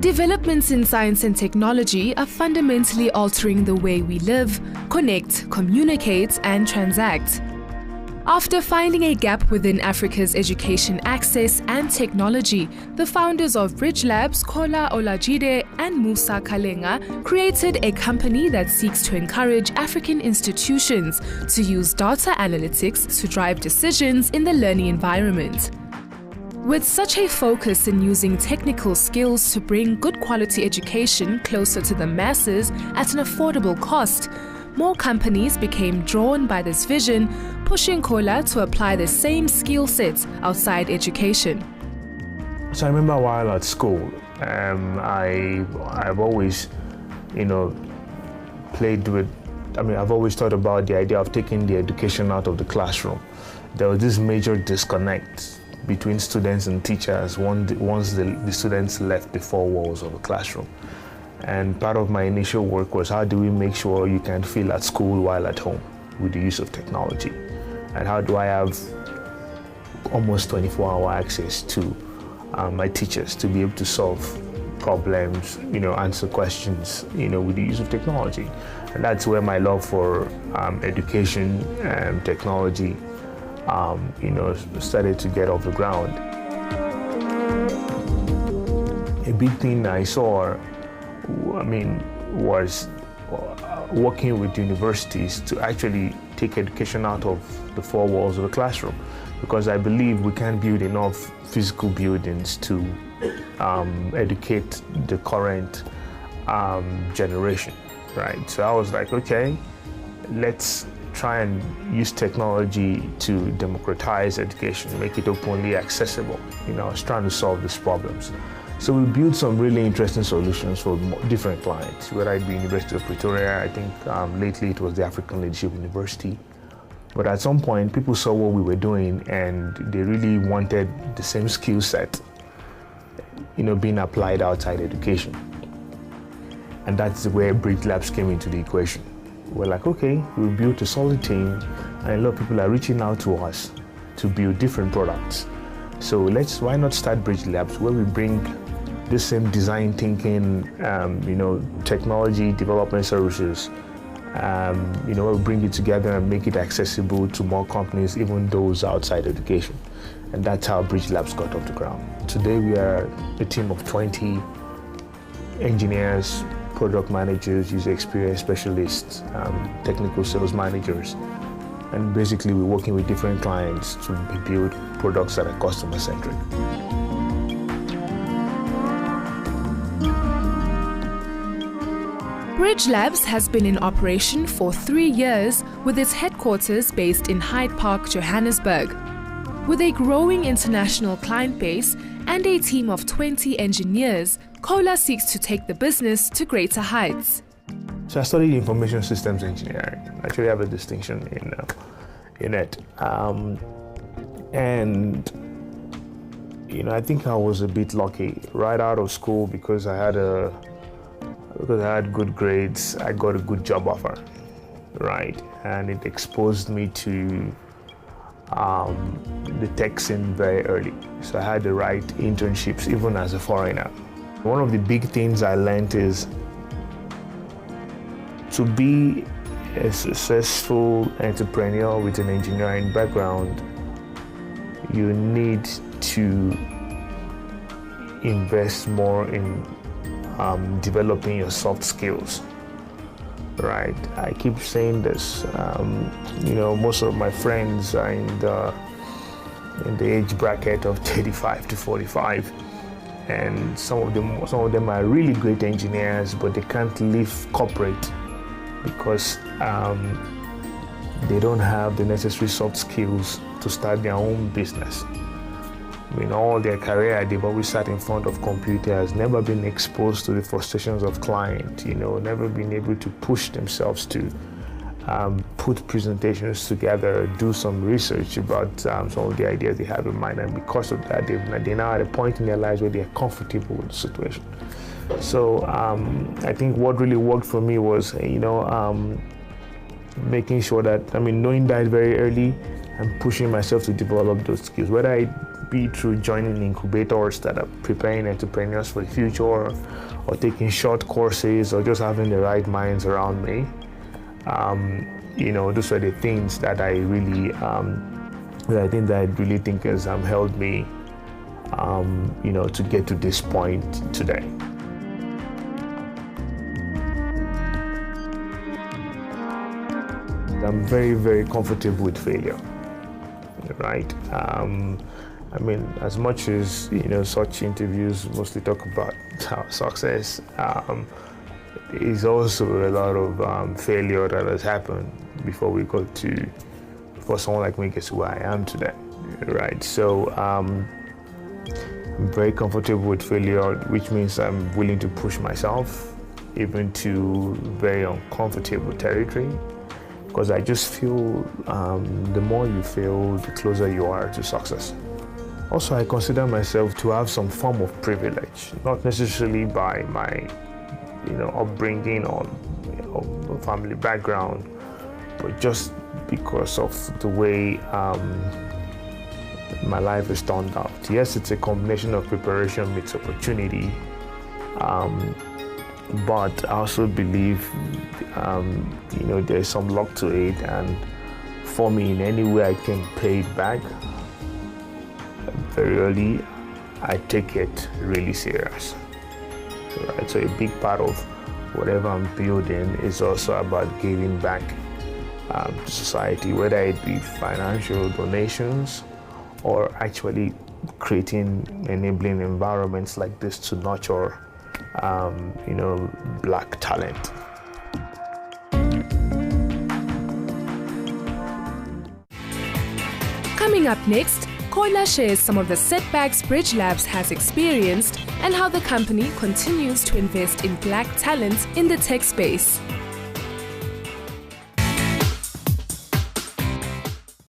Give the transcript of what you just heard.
Developments in science and technology are fundamentally altering the way we live, connect, communicate, and transact. After finding a gap within Africa's education access and technology, the founders of Bridge Labs, Kola, Olajide, and Musa, Kalenga, created a company that seeks to encourage African institutions to use data analytics to drive decisions in the learning environment. With such a focus in using technical skills to bring good quality education closer to the masses at an affordable cost, more companies became drawn by this vision, pushing Kola to apply the same skill sets outside education. So I remember while at school, I've always, I've always thought about the idea of taking the education out of the classroom. There was this major disconnect between students and teachers once the students left the four walls of a classroom. And part of my initial work was, how do we make sure you can feel at school while at home with the use of technology? And how do I have almost 24-hour access to my teachers to be able to solve problems, answer questions, with the use of technology? And that's where my love for education and technology started to get off the ground. A big thing I saw, was working with universities to actually take education out of the four walls of the classroom, because I believe we can't build enough physical buildings to educate the current generation, right? So I was like, okay, let's try and use technology to democratize education, make it openly accessible. I was trying to solve these problems. So we built some really interesting solutions for different clients, whether it be University of Pretoria, I think lately it was the African Leadership University. But at some point, people saw what we were doing and they really wanted the same skill set, being applied outside education. And that's where Bridge Labs came into the equation. We're like, okay, we built a solid team and a lot of people are reaching out to us to build different products. So why not start Bridge Labs, where we bring the same design thinking, technology development services, we bring it together and make it accessible to more companies, even those outside education. And that's how Bridge Labs got off the ground. Today we are a team of 20 engineers, product managers, user experience specialists, technical sales managers. And basically we're working with different clients to build products that are customer-centric. Bridge Labs has been in operation for 3 years with its headquarters based in Hyde Park, Johannesburg. With a growing international client base and a team of 20 engineers, Kola seeks to take the business to greater heights. So I studied information systems engineering. I actually have a distinction in it. I think I was a bit lucky right out of school because I had good grades. I got a good job offer, right? And it exposed me to the tech scene very early. So I had the right internships even as a foreigner. One of the big things I learned is to be a successful entrepreneur with an engineering background, you need to invest more in developing your soft skills, right? I keep saying this, most of my friends are in the age bracket of 35 to 45. And some of them are really great engineers, but they can't leave corporate because they don't have the necessary soft skills to start their own business. All their career, they've always sat in front of computers, never been exposed to the frustrations of clients, never been able to push themselves to put presentations together, do some research about some of the ideas they have in mind. And because of that, they're now at a point in their lives where they're comfortable with the situation. So I think what really worked for me was, making sure that, knowing that very early and pushing myself to develop those skills. Whether I be it through joining incubators that are preparing entrepreneurs for the future, or taking short courses, or just having the right minds around me. Those are the things that I really, think has helped me, to get to this point today. I'm very, very comfortable with failure, right? As much as, such interviews mostly talk about success, is also a lot of failure that has happened before someone like me gets to where I am today, right? So I'm very comfortable with failure, which means I'm willing to push myself even to very uncomfortable territory, because I just feel the more you fail, the closer you are to success. Also, I consider myself to have some form of privilege, not necessarily by my upbringing or family background, but just because of the way my life has turned out. Yes, it's a combination of preparation meets opportunity, but I also believe there's some luck to it, and for me, in any way I can pay it back very early, I take it really serious. Right? So a big part of whatever I'm building is also about giving back to society, whether it be financial donations or actually creating enabling environments like this to nurture Black talent. Coming up next, Kola shares some of the setbacks Bridge Labs has experienced and how the company continues to invest in Black talent in the tech space.